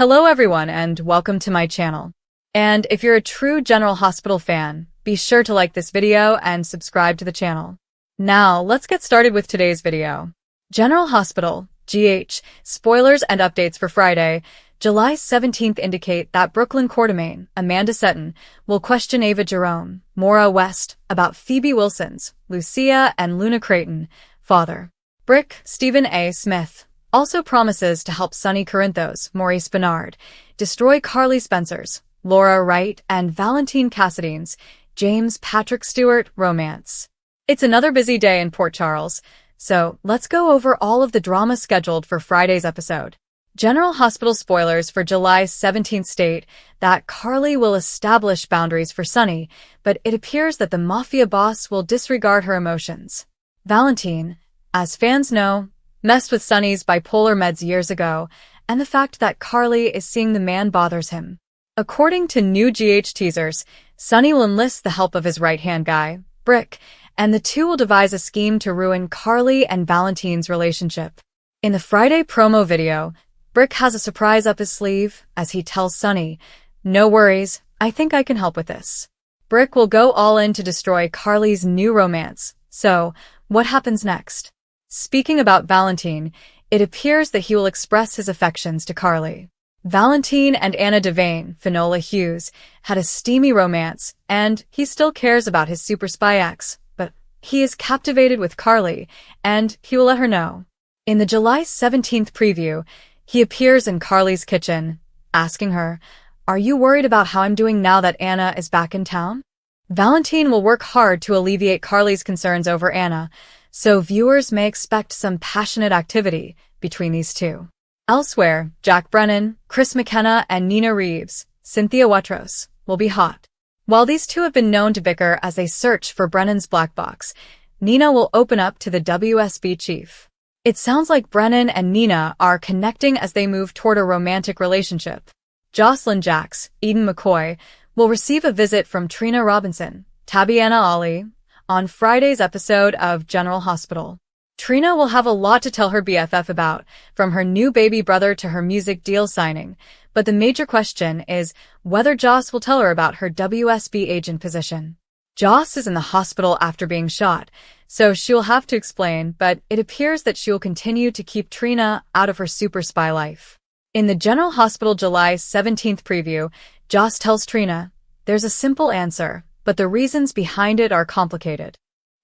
Hello everyone and welcome to my channel. And if you're a true General Hospital fan, be sure to like this video and subscribe to the channel. Now, let's get started with today's video. General Hospital, GH, spoilers and updates for Friday, July 17th indicate that Brooklyn Quartermaine, Amanda Setton, will question Ava Jerome, Maura West, about Phoebe Wilson's, Lucia and Luna Creighton, father. Brick, Stephen A. Smith, also promises to help Sonny Corinthos, Maurice Bernard, destroy Carly Spencer's, Laura Wright and Valentin Cassidy's, James Patrick Stewart romance. It's another busy day in Port Charles, so let's go over all of the drama scheduled for Friday's episode. General Hospital spoilers for July 17th state that Carly will establish boundaries for Sonny, but it appears that the mafia boss will disregard her emotions. Valentin, as fans know, messed with Sonny's bipolar meds years ago, and the fact that Carly is seeing the man bothers him. According to new GH teasers, Sonny will enlist the help of his right-hand guy, Brick, and the two will devise a scheme to ruin Carly and Valentin's relationship. In the Friday promo video, Brick has a surprise up his sleeve as he tells Sonny, "No worries, I think I can help with this." Brick will go all in to destroy Carly's new romance. So, what happens next? Speaking about Valentin, it appears that he will express his affections to Carly. Valentin and Anna Devane, Finola Hughes, had a steamy romance, and he still cares about his super spy ex, but he is captivated with Carly, and he will let her know. In the July 17th preview, he appears in Carly's kitchen, asking her, "Are you worried about how I'm doing now that Anna is back in town?" Valentin will work hard to alleviate Carly's concerns over Anna, so viewers may expect some passionate activity between these two. Elsewhere, Jack Brennan, Chris McKenna, and Nina Reeves, Cynthia Watros, will be hot. While these two have been known to bicker as they search for Brennan's black box, Nina will open up to the WSB chief. It sounds like Brennan and Nina are connecting as they move toward a romantic relationship. Jocelyn Jacks, Eden McCoy, will receive a visit from Trina Robinson, Tabiana Ali, on Friday's episode of General Hospital. Trina will have a lot to tell her BFF about, from her new baby brother to her music deal signing, but the major question is whether Joss will tell her about her WSB agent position. Joss is in the hospital after being shot, so she will have to explain, but it appears that she will continue to keep Trina out of her super spy life. In the General Hospital July 17th preview, Joss tells Trina, "There's a simple answer, but the reasons behind it are complicated."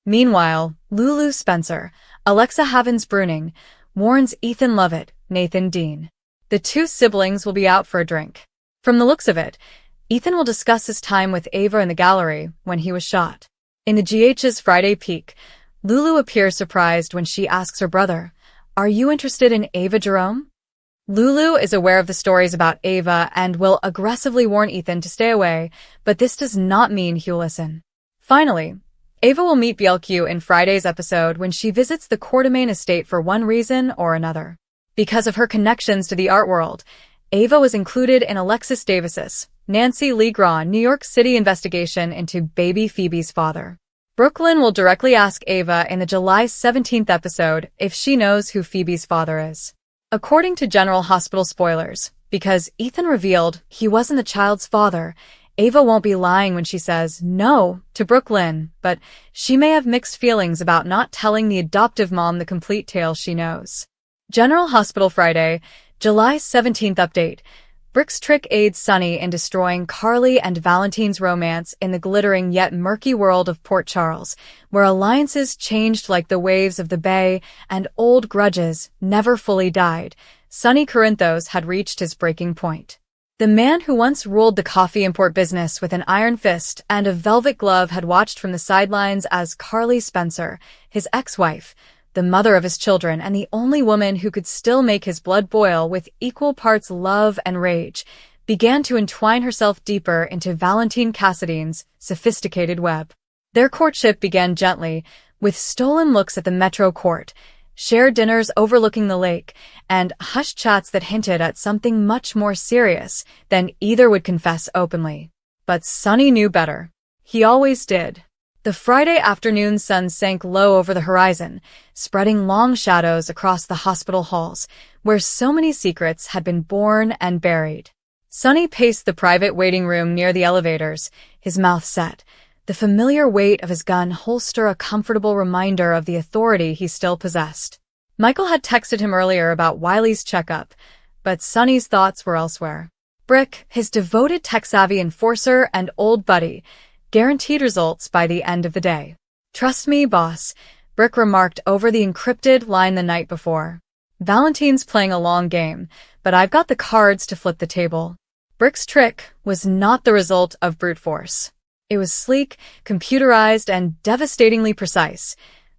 Meanwhile, Lulu Spencer, Alexa Havens-Bruning, warns Ethan Lovett, Nathan Dean. The two siblings will be out for a drink. From the looks of it, Ethan will discuss his time with Ava in the gallery when he was shot. In the GH's Friday peek, Lulu appears surprised when she asks her brother, "Are you interested in Ava Jerome?" Lulu is aware of the stories about Ava and will aggressively warn Ethan to stay away, but this does not mean he'll listen. Finally, Ava will meet BLQ in Friday's episode when she visits the Quartermaine estate for one reason or another. Because of her connections to the art world, Ava was included in Alexis Davis's, Nancy Lee Grahn, New York City investigation into baby Phoebe's father. Brooklyn will directly ask Ava in the July 17th episode if she knows who Phoebe's father is. According to General Hospital spoilers, because Ethan revealed he wasn't the child's father, Ava won't be lying when she says no to Brooklyn, but she may have mixed feelings about not telling the adoptive mom the complete tale she knows. General Hospital Friday, July 17th update. Brick's trick aids Sonny in destroying Carly and Valentin's romance in the glittering yet murky world of Port Charles, where alliances changed like the waves of the bay and old grudges never fully died. Sonny Corinthos had reached his breaking point. The man who once ruled the coffee import business with an iron fist and a velvet glove had watched from the sidelines as Carly Spencer, his ex-wife, the mother of his children and the only woman who could still make his blood boil with equal parts love and rage, began to entwine herself deeper into Valentin Cassidy's sophisticated web. Their courtship began gently, with stolen looks at the Metro Court, shared dinners overlooking the lake, and hushed chats that hinted at something much more serious than either would confess openly. But Sonny knew better. He always did. The Friday afternoon sun sank low over the horizon, spreading long shadows across the hospital halls, where so many secrets had been born and buried. Sonny paced the private waiting room near the elevators, his mouth set, the familiar weight of his gun holster a comfortable reminder of the authority he still possessed. Michael had texted him earlier about Wiley's checkup, but Sonny's thoughts were elsewhere. Brick, his devoted tech-savvy enforcer and old buddy, guaranteed results by the end of the day. "Trust me, boss," Brick remarked over the encrypted line the night before. "Valentin's playing a long game, but I've got the cards to flip the table." Brick's trick was not the result of brute force. It was sleek, computerized, and devastatingly precise,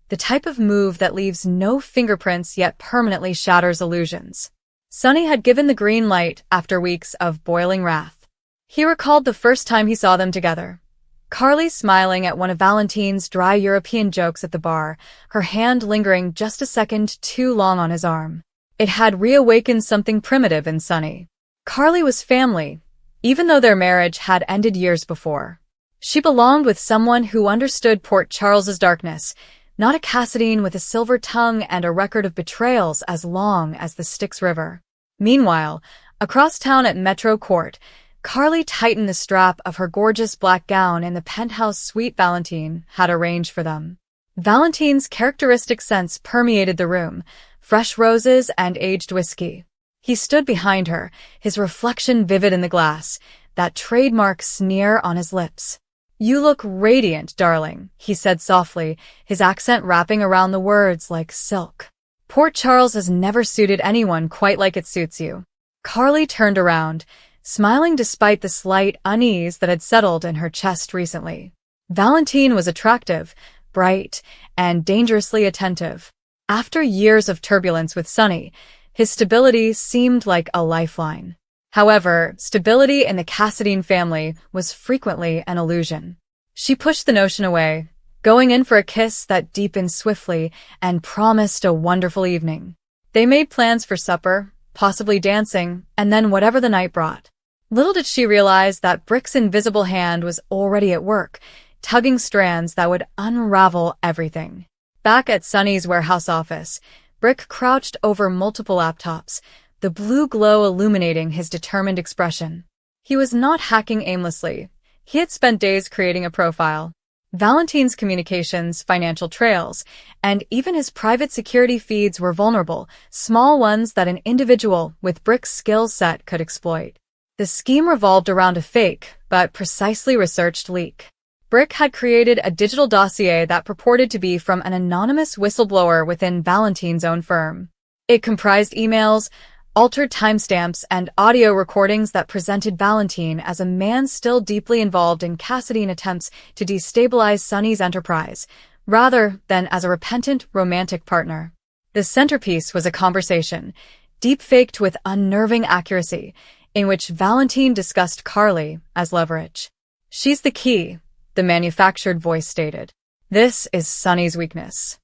the type of move that leaves no fingerprints yet permanently shatters illusions. Sonny had given the green light after weeks of boiling wrath. He recalled the first time he saw them together. Carly smiling at one of Valentin's dry European jokes at the bar, her hand lingering just a second too long on his arm. It had reawakened something primitive in Sonny. Carly was family, even though their marriage had ended years before. She belonged with someone who understood Port Charles's darkness, not a Cassadine with a silver tongue and a record of betrayals as long as the Styx River. Meanwhile, across town at Metro Court, Carly tightened the strap of her gorgeous black gown in the penthouse suite Valentin had arranged for them. Valentin's characteristic scents permeated the room, fresh roses and aged whiskey. He stood behind her, his reflection vivid in the glass, that trademark sneer on his lips. "You look radiant, darling," he said softly, his accent wrapping around the words like silk. "Port Charles has never suited anyone quite like it suits you." Carly turned around, smiling despite the slight unease that had settled in her chest recently. Valentin was attractive, bright, and dangerously attentive. After years of turbulence with Sonny, his stability seemed like a lifeline. However, stability in the Cassadine family was frequently an illusion. She pushed the notion away, going in for a kiss that deepened swiftly and promised a wonderful evening. They made plans for supper, possibly dancing, and then whatever the night brought. Little did she realize that Brick's invisible hand was already at work, tugging strands that would unravel everything. Back at Sonny's warehouse office, Brick crouched over multiple laptops, the blue glow illuminating his determined expression. He was not hacking aimlessly. He had spent days creating a profile. Valentin's communications, financial trails, and even his private security feeds were vulnerable, small ones that an individual with Brick's skill set could exploit. The scheme revolved around a fake, but precisely researched leak. Brick had created a digital dossier that purported to be from an anonymous whistleblower within Valentin's own firm. It comprised emails, altered timestamps, and audio recordings that presented Valentin as a man still deeply involved in Cassadine attempts to destabilize Sonny's enterprise, rather than as a repentant romantic partner. The centerpiece was a conversation, deep-faked with unnerving accuracy, in which Valentin discussed Carly as leverage. "She's the key," the manufactured voice stated. "This is Sonny's weakness.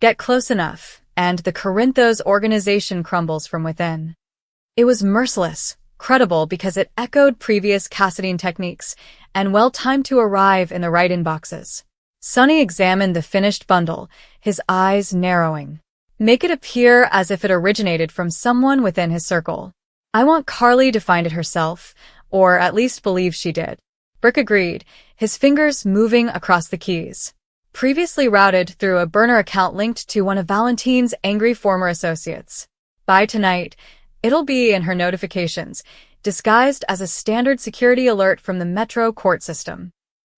Get close enough, and the Corinthos organization crumbles from within." It was merciless, credible because it echoed previous Cassadine techniques, and well-timed to arrive in the right inboxes. Sonny examined the finished bundle, his eyes narrowing. "Make it appear as if it originated from someone within his circle. I want Carly to find it herself, or at least believe she did." Brick agreed, his fingers moving across the keys. Previously routed through a burner account linked to one of Valentin's angry former associates. By tonight, it'll be in her notifications, disguised as a standard security alert from the Metro Court system.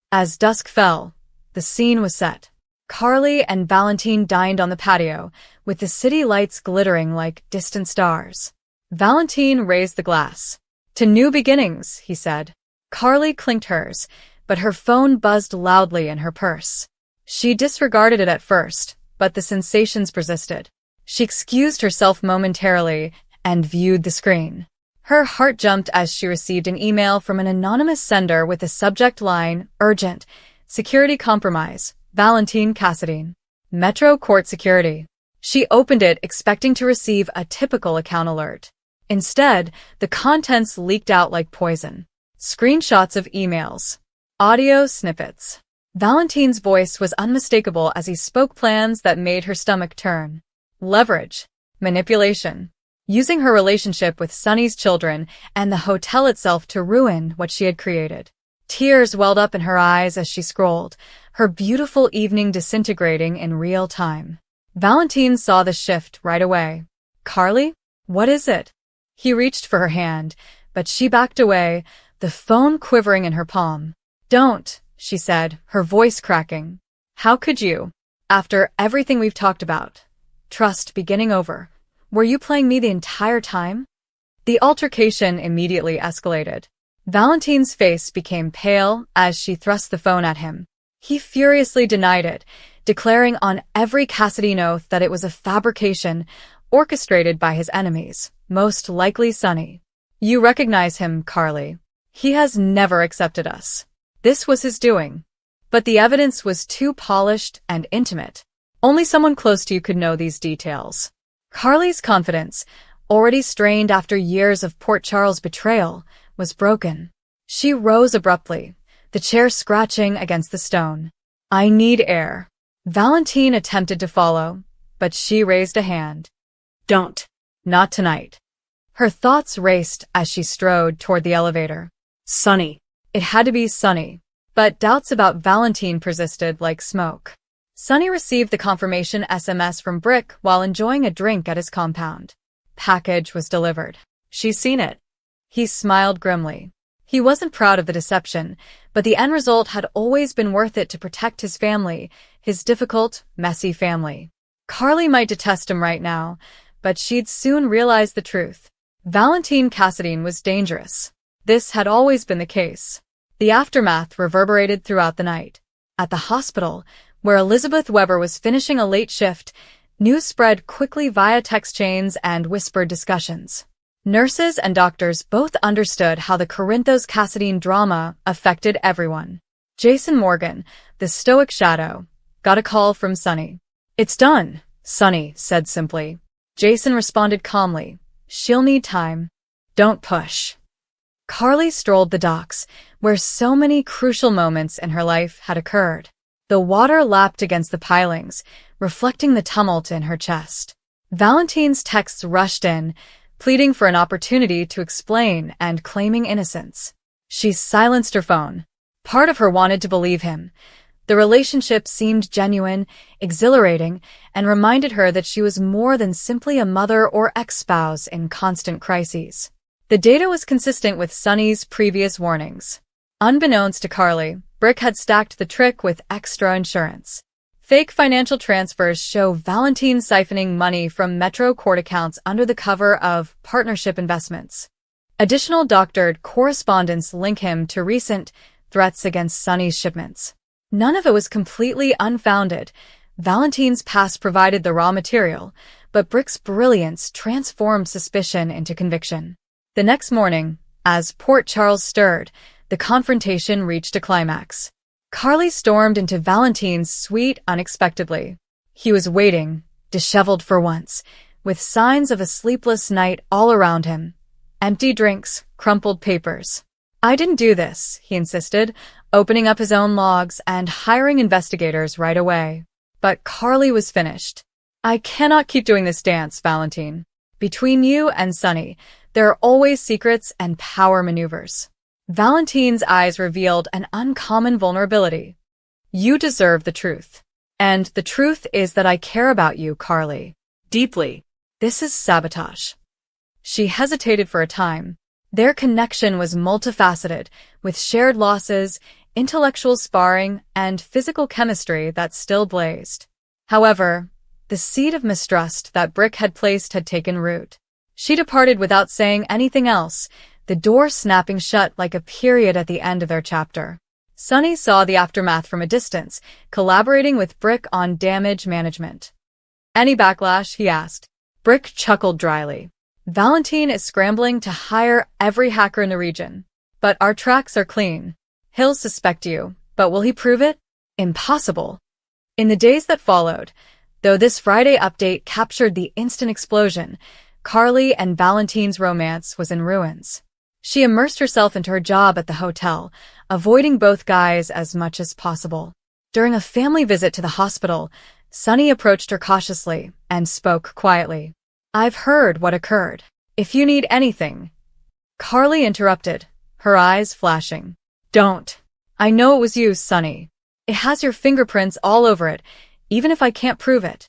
As dusk fell, the scene was set. Carly and Valentin dined on the patio, with the city lights glittering like distant stars. Valentin raised the glass. "To new beginnings," he said. Carly clinked hers, but her phone buzzed loudly in her purse. She disregarded it at first, but the sensations persisted. She excused herself momentarily and viewed the screen. Her heart jumped as she received an email from an anonymous sender with the subject line, "Urgent, Security Compromise, Valentin Cassadine. Metro Court Security." She opened it expecting to receive a typical account alert. Instead, the contents leaked out like poison. Screenshots of emails. Audio snippets. Valentin's voice was unmistakable as he spoke plans that made her stomach turn. Leverage. Manipulation. Using her relationship with Sonny's children and the hotel itself to ruin what she had created. Tears welled up in her eyes as she scrolled, her beautiful evening disintegrating in real time. Valentin saw the shift right away. "Carly? What is it?" He reached for her hand, but she backed away, the phone quivering in her palm. "Don't," she said, her voice cracking. "How could you? After everything we've talked about. Trust beginning over. Were you playing me the entire time?" The altercation immediately escalated. Valentin's face became pale as she thrust the phone at him. He furiously denied it, declaring on every Cassidy oath that it was a fabrication orchestrated by his enemies, most likely Sonny. "You recognize him, Carly. He has never accepted us. This was his doing." But the evidence was too polished and intimate. Only someone close to you could know these details. Carly's confidence, already strained after years of Port Charles' betrayal, was broken. She rose abruptly, the chair scratching against the stone. "I need air." Valentin attempted to follow, but she raised a hand. "Don't. Not tonight." Her thoughts raced as she strode toward the elevator. Sonny. It had to be Sonny. But doubts about Valentin persisted like smoke. Sonny received the confirmation SMS from Brick while enjoying a drink at his compound. Package was delivered. "She's seen it." He smiled grimly. He wasn't proud of the deception, but the end result had always been worth it to protect his family, his difficult, messy family. Carly might detest him right now, but she'd soon realize the truth. Valentin Cassidy was dangerous. This had always been the case. The aftermath reverberated throughout the night. At the hospital, where Elizabeth Weber was finishing a late shift, news spread quickly via text chains and whispered discussions. Nurses and doctors both understood how the Corinthos Cassidy drama affected everyone. Jason Morgan, the stoic shadow, got a call from Sonny. "It's done," Sonny said simply. Jason responded calmly. "She'll need time. Don't push." Carly strolled the docks, where so many crucial moments in her life had occurred. The water lapped against the pilings, reflecting the tumult in her chest. Valentin's texts rushed in, pleading for an opportunity to explain and claiming innocence. She silenced her phone. Part of her wanted to believe him. The relationship seemed genuine, exhilarating, and reminded her that she was more than simply a mother or ex-spouse in constant crises. The data was consistent with Sonny's previous warnings. Unbeknownst to Carly, Brick had stacked the trick with extra insurance. Fake financial transfers show Valentin siphoning money from Metro Court accounts under the cover of partnership investments. Additional doctored correspondence link him to recent threats against Sonny's shipments. None of it was completely unfounded. Valentin's past provided the raw material, but Brick's brilliance transformed suspicion into conviction. The next morning, as Port Charles stirred, the confrontation reached a climax. Carly stormed into Valentin's suite unexpectedly. He was waiting, disheveled for once, with signs of a sleepless night all around him. Empty drinks, crumpled papers. "I didn't do this," he insisted, opening up his own logs and hiring investigators right away. But Carly was finished. "I cannot keep doing this dance, Valentin. Between you and Sonny, there are always secrets and power maneuvers." Valentin's eyes revealed an uncommon vulnerability. "You deserve the truth. And the truth is that I care about you, Carly. Deeply. This is sabotage." She hesitated for a time. Their connection was multifaceted, with shared losses, intellectual sparring, and physical chemistry that still blazed. However, the seed of mistrust that Brick had placed had taken root. She departed without saying anything else, the door snapping shut like a period at the end of their chapter. Sonny saw the aftermath from a distance, collaborating with Brick on damage management. "Any backlash?" he asked. Brick chuckled dryly. "Valentin is scrambling to hire every hacker in the region. But our tracks are clean. He'll suspect you, but will he prove it? Impossible." In the days that followed, though this Friday update captured the instant explosion, Carly and Valentin's romance was in ruins. She immersed herself into her job at the hotel, avoiding both guys as much as possible. During a family visit to the hospital, Sonny approached her cautiously and spoke quietly. "I've heard what occurred. If you need anything—" Carly interrupted, her eyes flashing. "Don't. I know it was you, Sonny. It has your fingerprints all over it, even if I can't prove it."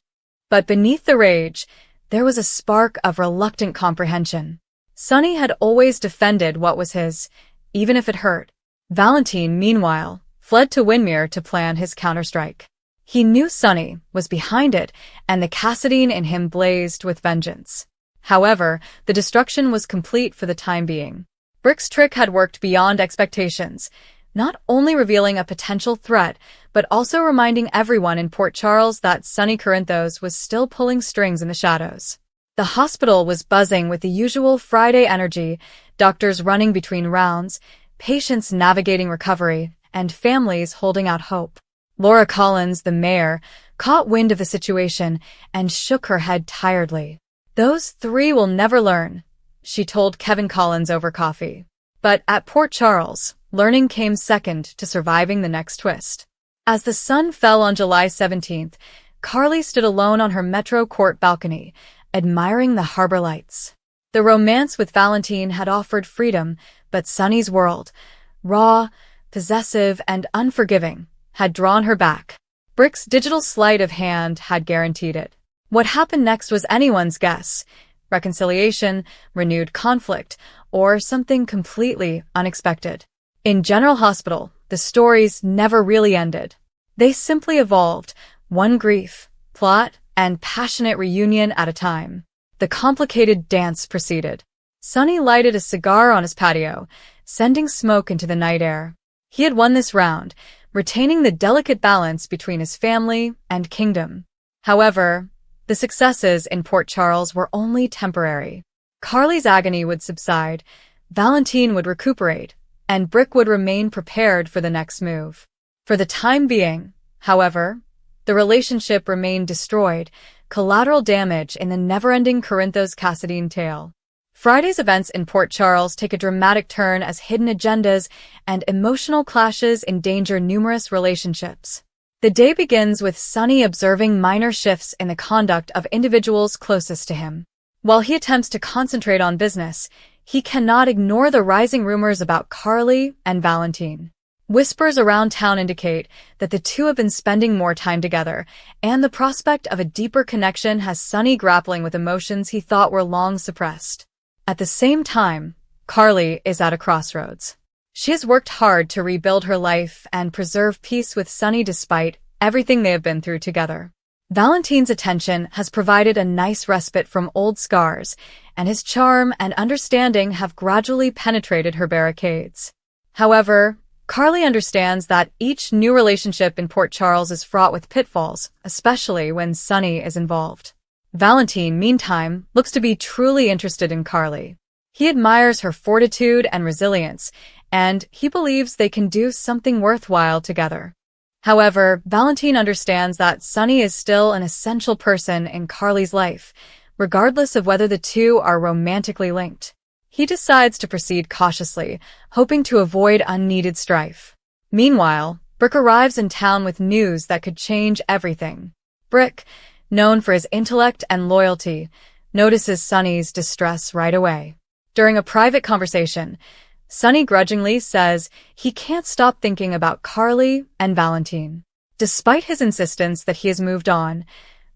But beneath the rage, there was a spark of reluctant comprehension. Sonny had always defended what was his, even if it hurt. Valentin, meanwhile, fled to Windermere to plan his counterstrike. He knew Sonny was behind it, and the Cassadine in him blazed with vengeance. However, the destruction was complete for the time being. Brick's trick had worked beyond expectations, not only revealing a potential threat, but also reminding everyone in Port Charles that Sonny Corinthos was still pulling strings in the shadows. The hospital was buzzing with the usual Friday energy, doctors running between rounds, patients navigating recovery, and families holding out hope. Laura Collins, the mayor, caught wind of the situation and shook her head tiredly. "Those three will never learn," she told Kevin Collins over coffee. But at Port Charles, learning came second to surviving the next twist. As the sun fell on July 17th, Carly stood alone on her Metro Court balcony, admiring the harbor lights. The romance with Valentin had offered freedom, but Sonny's world, raw, possessive, and unforgiving, had drawn her back. Brick's digital sleight of hand had guaranteed it. What happened next was anyone's guess: reconciliation, renewed conflict, or something completely unexpected. In General Hospital, the stories never really ended. They simply evolved, one grief, plot, and passionate reunion at a time. The complicated dance proceeded. Sonny lighted a cigar on his patio, sending smoke into the night air. He had won this round, retaining the delicate balance between his family and kingdom. However, the successes in Port Charles were only temporary. Carly's agony would subside, Valentin would recuperate, and Brick would remain prepared for the next move. For the time being, however, the relationship remained destroyed, collateral damage in the never-ending Corinthos Cassadine tale. Friday's events in Port Charles take a dramatic turn as hidden agendas and emotional clashes endanger numerous relationships. The day begins with Sonny observing minor shifts in the conduct of individuals closest to him. While he attempts to concentrate on business, he cannot ignore the rising rumors about Carly and Valentin. Whispers around town indicate that the two have been spending more time together, and the prospect of a deeper connection has Sonny grappling with emotions he thought were long suppressed. At the same time, Carly is at a crossroads. She has worked hard to rebuild her life and preserve peace with Sonny despite everything they have been through together. Valentin's attention has provided a nice respite from old scars, and his charm and understanding have gradually penetrated her barricades. However, Carly understands that each new relationship in Port Charles is fraught with pitfalls, especially when Sonny is involved. Valentin, meantime, looks to be truly interested in Carly. He admires her fortitude and resilience, and he believes they can do something worthwhile together. However, Valentin understands that Sonny is still an essential person in Carly's life, regardless of whether the two are romantically linked. He decides to proceed cautiously, hoping to avoid unneeded strife. Meanwhile, Brick arrives in town with news that could change everything. Brick, known for his intellect and loyalty, notices Sonny's distress right away. During a private conversation, Sonny grudgingly says he can't stop thinking about Carly and Valentin. Despite his insistence that he has moved on,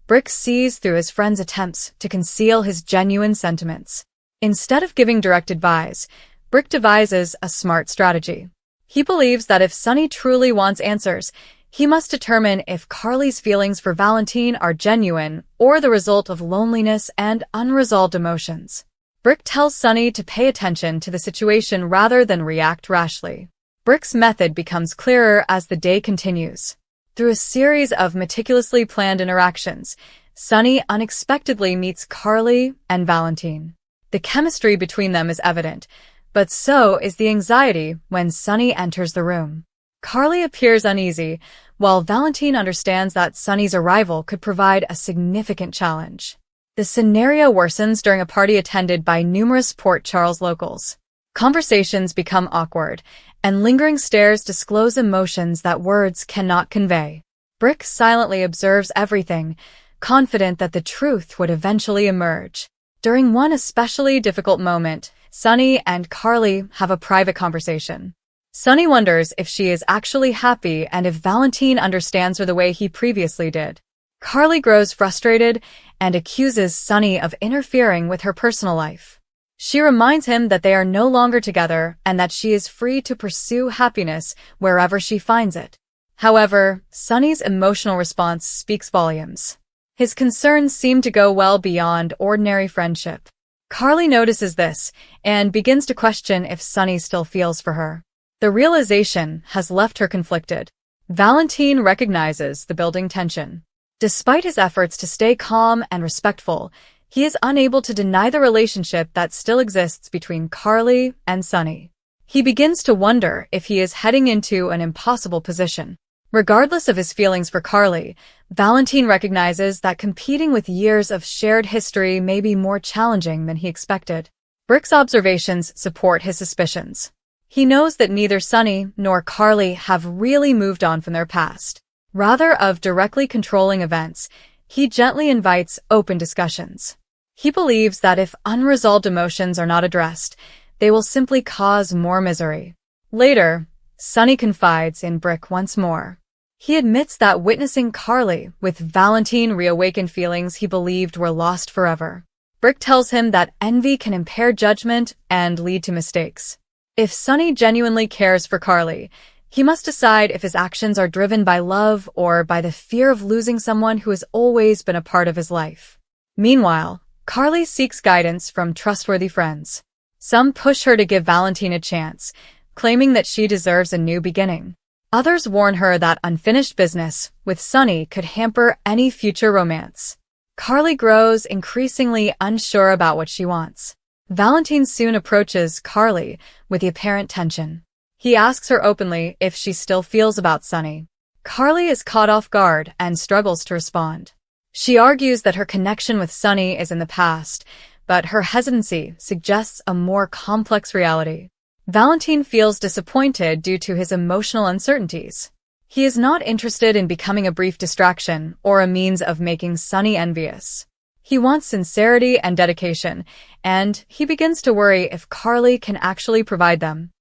Brick sees through his friend's attempts to conceal his genuine sentiments. Instead of giving direct advice, Brick devises a smart strategy. He believes that if Sonny truly wants answers, he must determine if Carly's feelings for Valentin are genuine or the result of loneliness and unresolved emotions. Brick tells Sonny to pay attention to the situation rather than react rashly. Brick's method becomes clearer as the day continues. Through a series of meticulously planned interactions, Sonny unexpectedly meets Carly and Valentin. The chemistry between them is evident, but so is the anxiety when Sonny enters the room. Carly appears uneasy, while Valentin understands that Sonny's arrival could provide a significant challenge. The scenario worsens during a party attended by numerous Port Charles locals. Conversations become awkward, and lingering stares disclose emotions that words cannot convey. Brick silently observes everything, confident that the truth would eventually emerge. During one especially difficult moment, Sonny and Carly have a private conversation. Sonny wonders if she is actually happy and if Valentin understands her the way he previously did. Carly grows frustrated and accuses Sonny of interfering with her personal life. She reminds him that they are no longer together and that she is free to pursue happiness wherever she finds it. However, Sonny's emotional response speaks volumes. His concerns seem to go well beyond ordinary friendship. Carly notices this and begins to question if Sonny still feels for her. The realization has left her conflicted. Valentin recognizes the building tension. Despite his efforts to stay calm and respectful, he is unable to deny the relationship that still exists between Carly and Sonny. He begins to wonder if he is heading into an impossible position. Regardless of his feelings for Carly, Valentin recognizes that competing with years of shared history may be more challenging than he expected. Brick's observations support his suspicions. He knows that neither Sonny nor Carly have really moved on from their past. Rather of directly controlling events, he gently invites open discussions. He believes that if unresolved emotions are not addressed, they will simply cause more misery. Later, Sonny confides in Brick once more. He admits that witnessing Carly with Valentin reawakened feelings he believed were lost forever. Brick tells him that envy can impair judgment and lead to mistakes. If Sonny genuinely cares for Carly, he must decide if his actions are driven by love or by the fear of losing someone who has always been a part of his life. Meanwhile, Carly seeks guidance from trustworthy friends. Some push her to give Valentin a chance, claiming that she deserves a new beginning. Others warn her that unfinished business with Sonny could hamper any future romance. Carly grows increasingly unsure about what she wants. Valentin soon approaches Carly with the apparent tension. He asks her openly if she still feels about Sonny. Carly is caught off guard and struggles to respond. She argues that her connection with Sonny is in the past, but her hesitancy suggests a more complex reality. Valentin feels disappointed due to his emotional uncertainties. He is not interested in becoming a brief distraction or a means of making Sonny envious. He wants sincerity and dedication, and he begins to worry if Carly can actually provide them.